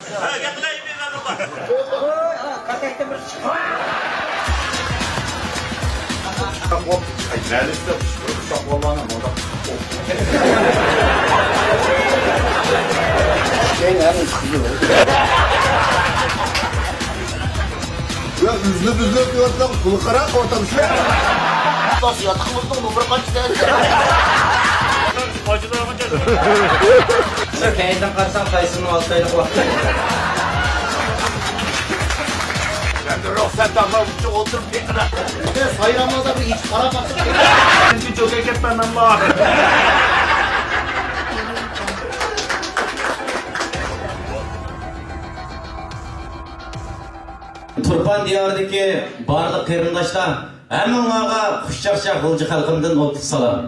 Ya üzülüp diyorsan kulu kara ortam şu. Nasıl yatakımızda onu bırakan istersen. Acılar bakacağız. Kayıdan kalsam kayısının altıyla kulak. Ben de ruhsat damla buçuk oturup bekle. Sayın Ramazan bir iç para baksın. Çünkü çok eket benden var. Turpan diyarındaki barlık kırındaşlar, hemen onlara kuşçakça kılıcı halkımdan oltuk salam.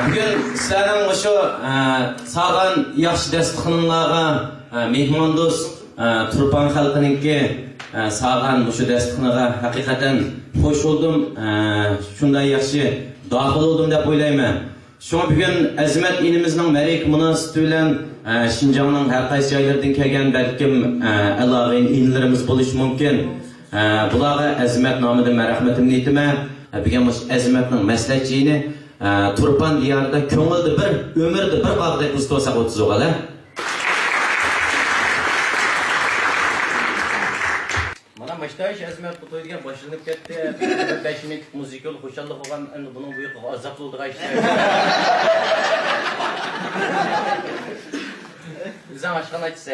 Bugün sizlerden şu sağdan yaxşı destekçilerine mehmanduz Turpan halkınınki sağdan şu destekçilerine hakikaten hoş oldum. Şunday yaxşı dahil oldum dep oylayman. Şuna bugün Azmat ilimizning merik münasibati bilan Şinjanning har qaysi joylaridan kelgan balkim aloqain inlarimiz bo'lishi mumkin. Bularga Azmat nomidan rahmatimni aytaman. Bugun Azmatning maslahatchini Turpan diyorida ko'ngilda bir umrda bir qog'dek ustosak o'tib o'g'ala. Mana baştaş Azmat bu to'yga boshlanib ketdi. 5 minutlik muzikal xo'shallik bo'lgan, endi buning bu yoqqa azob bo'ldi qaytdi. Bizden aşkın açsa.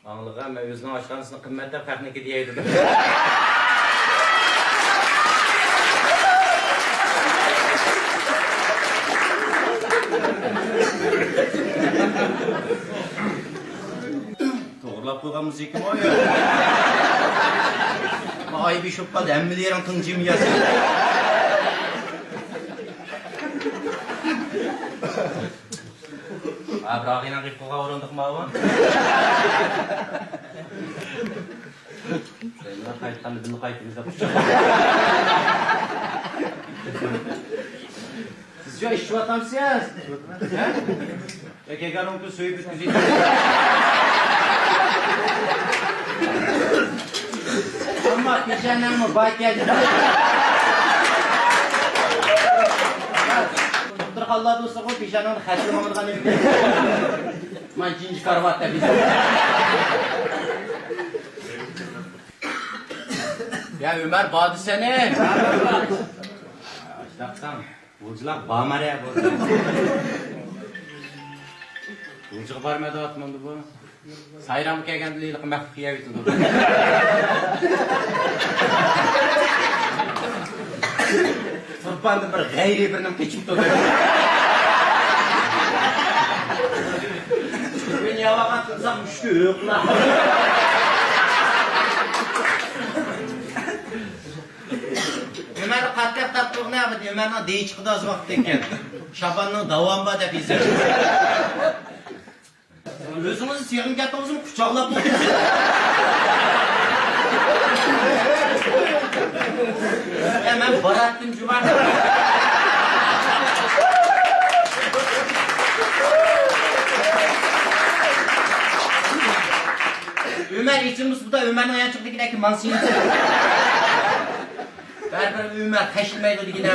Anlığa ben özünün aşkınısını kıymetle farkındaki diyeydim. Doğrulap koygan müzikim o ya. Ay bir şop kaldı, emmili yerin tıncım yazıyor. Bırakın ki koğa orandık mı abi? Seninle kayıttan ödünü kayıtımızda kuşacak. Siz şu işçi vatamsınız? Peki gelin ki suyu bütüzü. Ama pişenden mi bak geldi? Allah dostu koy pişanın xətri mamırğanı bir. Man ikinci karvatda biz. Ya Ömer badı seni. Açtaqsan, bulcular bağmar ya bu. Bulcuq barmadı atmandı bu. Sayram kelgəndə leyliq məxfiyə bitildi. Turpan'da bir gayri birinin keçip durdu. Ben yavağa kılsam müşkü yok lan. Ömer'i katlak taptık ne yapıdı? Ömer'in deyi çıktı az vakit eken. Şaban'ın davamba da bize. Özünüzü siyahın katımızın kucağılap mı? Hemen barattım cuvar. Ömer içimiz bu da Ömer'in ayağı çıktı ki mansiyeti. Berber Ömer taşılmaydı digine.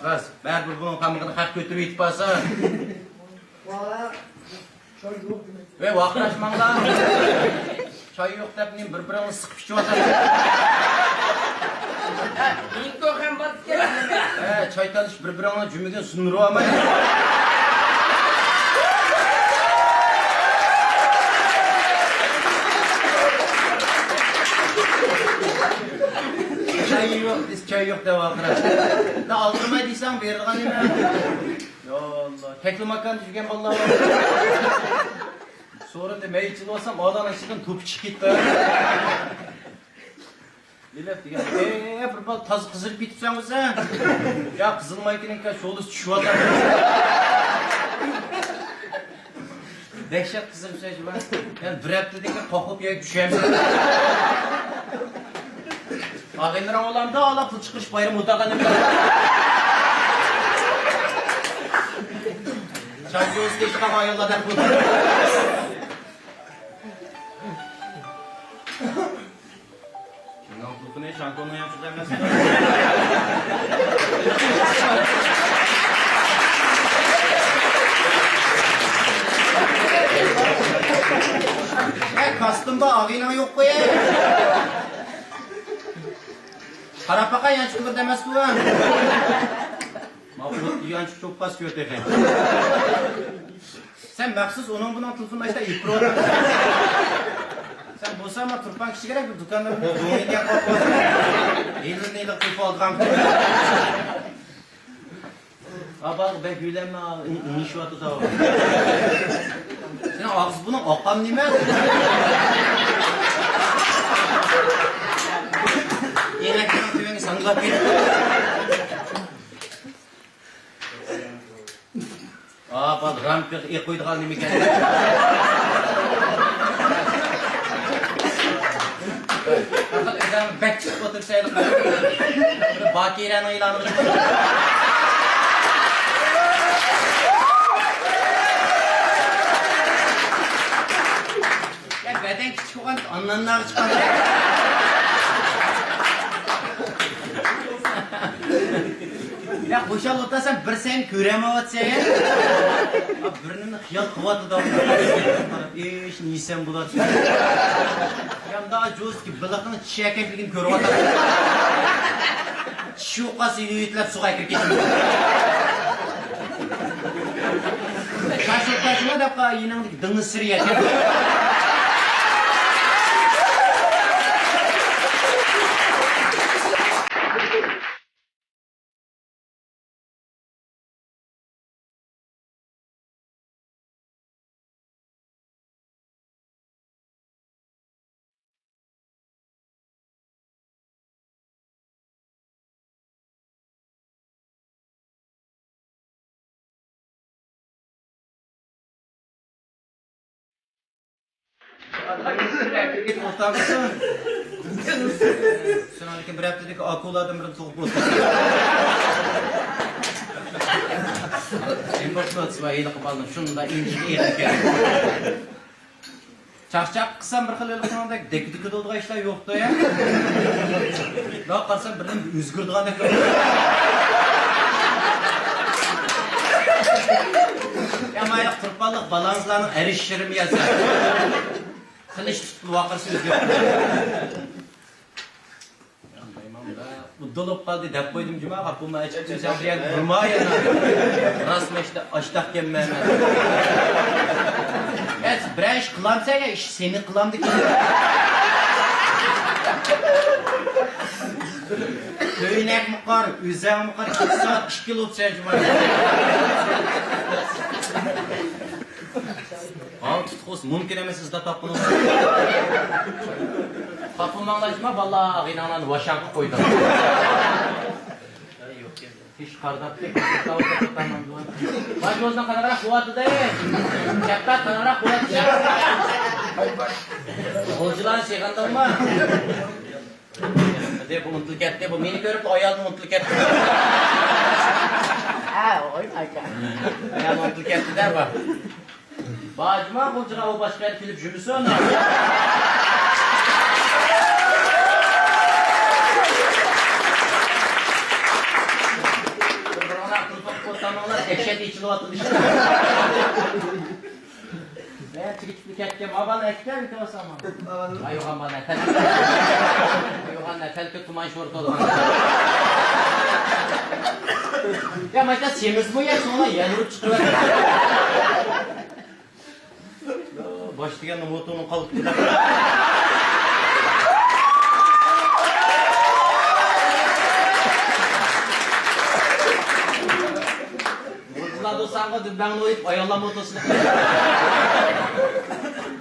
Bas, berber bunun kamını hak götürüp itip basa. Ve vakıraşmanlar. Çay yok da benim bir-birini sıkıp içip atar. İlk kokan batıp geldi. Çay talış bir-birini cümleden sunuru ama. Çay yok da vakıraş. Da aldırmaydıysan verirgan yine. Ya Allah. Tekli makan düşürgen vallahi var. Sonra da meyçil olsam ağdan çıkın topu çıkıp da. Dilep diye. Bir bal taz kızırıp bitipsen sen. Ya kızılmaykinin ka şolu şu adam. Dehşet kızırıp sen ben. Yani brep dedik ki kokup ya düşeyim. Ağındıran olan da ala pıl çıkış bayram udağını. Şarjı hiç kafa yolladı. Bu ne şantonla yapacaklar nasıl? Kastımda ağıyla yok koy. Karapaka yançık bir demez bu ha. Mahmut yançık çok pas götürdü. Sen maksız onun bunun tılfında işte ipro. Sen bulsa ama turpan kişi gerek bir dükkanda bir doğru yapmak var. Elin neyle tılfı aldıran. Bak ben gülenme inişvatı da var. Senin ağzı bunun akan nime? Yemekten tüyeni sanılat bir. Bak rampik koyduğun nime geldi. Fakat özel bek çıkıp otursaydık. Bakiye'nin ilanını. Beden küçük olan anlanlar çıkan. Ya boşal otasan bir sen göremeyatsa ya. Birinin xiyal kıvatı da. Eş nisen bular. Ya daha cüz ki balıkın çiçeklikini görüp atar. Şu qası yütlep suğa kirip ketdim. Şaşırtmasına da yine dıngı sırıya. Git ortamısın. Sen hani bir haftalık akuladan bir soğuk bozdu. En başta var yedi kapalım. Şunu da inci yedik ya. Çarşaf kısan bir xil elqisanda dik dolduğu işler yoktu ya. Daha qarsan birden özgürdüğündek. Ya mayliq turpanlıq balanslarının erişirim yazar. Kılıç tutulu vakır sözü yok. Bu dolup kaldı dep koydum cuma kapımı açıp sen buraya durma ya. Rasmı işte açtak gelmem. Evet bir iş kılamsa ya iş seni kılamdı ki. Köynek mukar, üzem mukar 2 saat 2 kilo sen cuma. Al tutqus mümkün emas sizda tapqınız. Tapılmaqlaşma vallahi inanan vaşan qilib qo'ydim. Hiç qardab tek tavsiyalardan duan. Bak o'zdan qanaqaroq quvvatida. Katta qanaqaroq quvvatida. O'zilar seg'andimmi? Deb unutilib ketdi. Bu meni ko'rib ayolni unutilib ketdi. Ha, oy aka. Ayolni unutilib ketdi-da bak. Bacıma kocağa o başka yer kilip jümüsü ona. Buralar kırpık kotamağlar dehşet içili atıldı işte. Ben çıkıp ettim. Babana ekler mi tavsam mı? Ayuhan bana etel. Ayuhan etel ki tuman şort olur. Ya maçta semiz bu ya sonra yanırıp çıkıyor. Başlayan umutunu kalıp gider. Mutlular dostlarına dübben oyup ayarlama otosunu.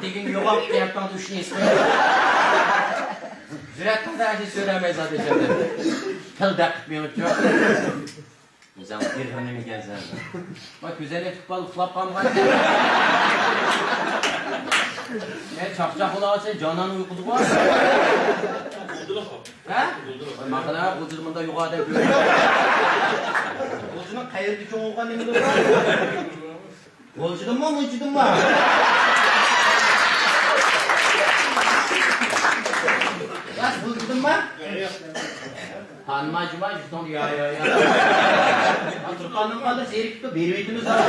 Digin yoğak yaptan düşünü istiyor. Züret kadar şey söylemeyiz zaten şimdi. Kıl da kıtmıyor çok. Güzel bir hanımı gezer. Bak üzerine tıkbalı flap kalmadan. Ne çapçak olarsa canan uykusu var. Ha? Makana ucuzmunda yukarıda görüyor. Ucuzun kayırdı çoğunluğa ne olur? Bolcudun mu, mucudun mu? Ya bolcudun mu? Tanımacıma juton ya. Turkan'ın kalır seyrik de beriyetimiz var.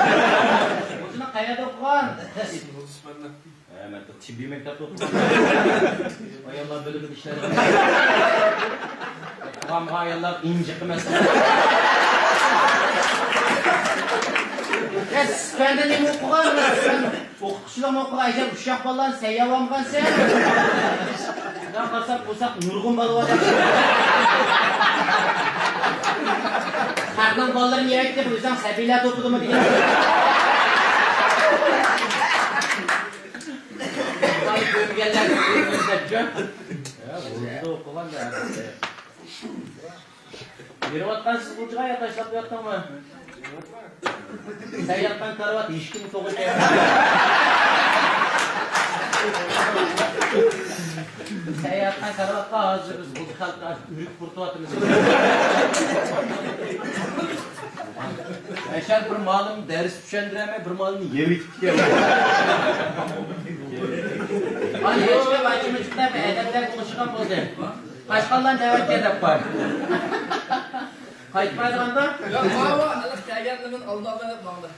Bolcuna kayada okuyan. Ben de çibi mektepte okudum. Ay Allah bölümün işleri. Ay Allah incik mesela. Benden ne okuyan? Okutuşla mı okuyan? Ayşe uşak ballarını seyyavam sen. Ne kalsak bulsak nurgun balı var. Kalkın ballarını yemek de bu yüzden sebiyle topladı mı diye. Bölgeler gözlerce. Burada okulan da. Bir vatandaş bulcuğa yataşlap yattın mı? Sen yattan karavat ilişkini soğuk ya. Sen yattan karavatta hazırız. Bu halklar ürük kurtuvatımız. Eşer bir malım ders düşendireme, bir malını yevik tutuyor. Hani hiçbir başımızda bir edepler konuşkan oldu. Başkanlar devet edep var. Kayıtmaydı anda? Yok baba, Allah kayganlığımın oldu Allah'ın bağlı.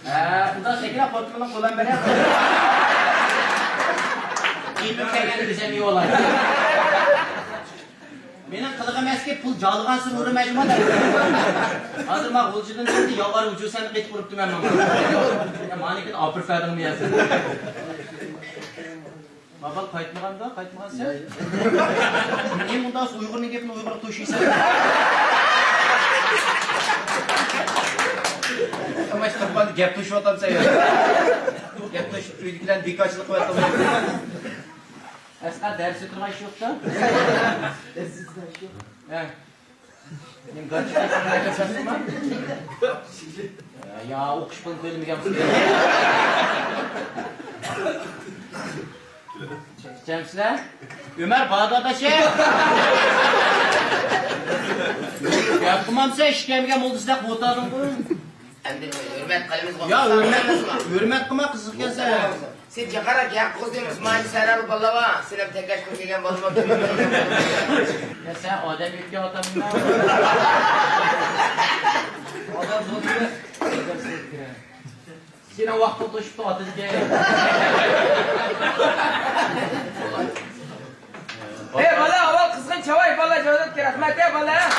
Bu da şekilde portmanın kullan böyle yapıyor. İyi bir kayganı bize iyi olay. Benim kılığım eski pul calıgansın uğru mecmua da. Hazır bak ulcudun dedi yalvar ucu seni kayıt vurup dümen mama. Ya manikin apır ferdin mi yazın? Baba kayıtmagan da, kayıtmagan sen. Niye bundan sonra Uygur'un gepini Uygur'u tuşuysan? Ama işte ben gep tuşu atam sen ya. Gep tuşu uydukilen dikaçlık var tamam. Eska dersi tırmaş yok da. Dersi tırmaş yok. He. Benim gerçekten sana yakasın mı? Ya okuş bunu bölümü yapsın. Cemsler. Ömer Bağdat'a şey. Yapmam sen işkemgem oldu size kurtardım bunu. Hem de hürmet kalemiz var. Ya hürmet kıma kızık ya sen. Sen yakarak yakkuz değil misin? Mani sen alıp ballava. Senem tek kaç kurgegen balama gibi. Ya sen adam yükle atamın Adam zorluyor. Senin vakti oluşup da atıcı değil. Hey bala, aval kızgın çavay bala cevdet ki rahmet hey bala.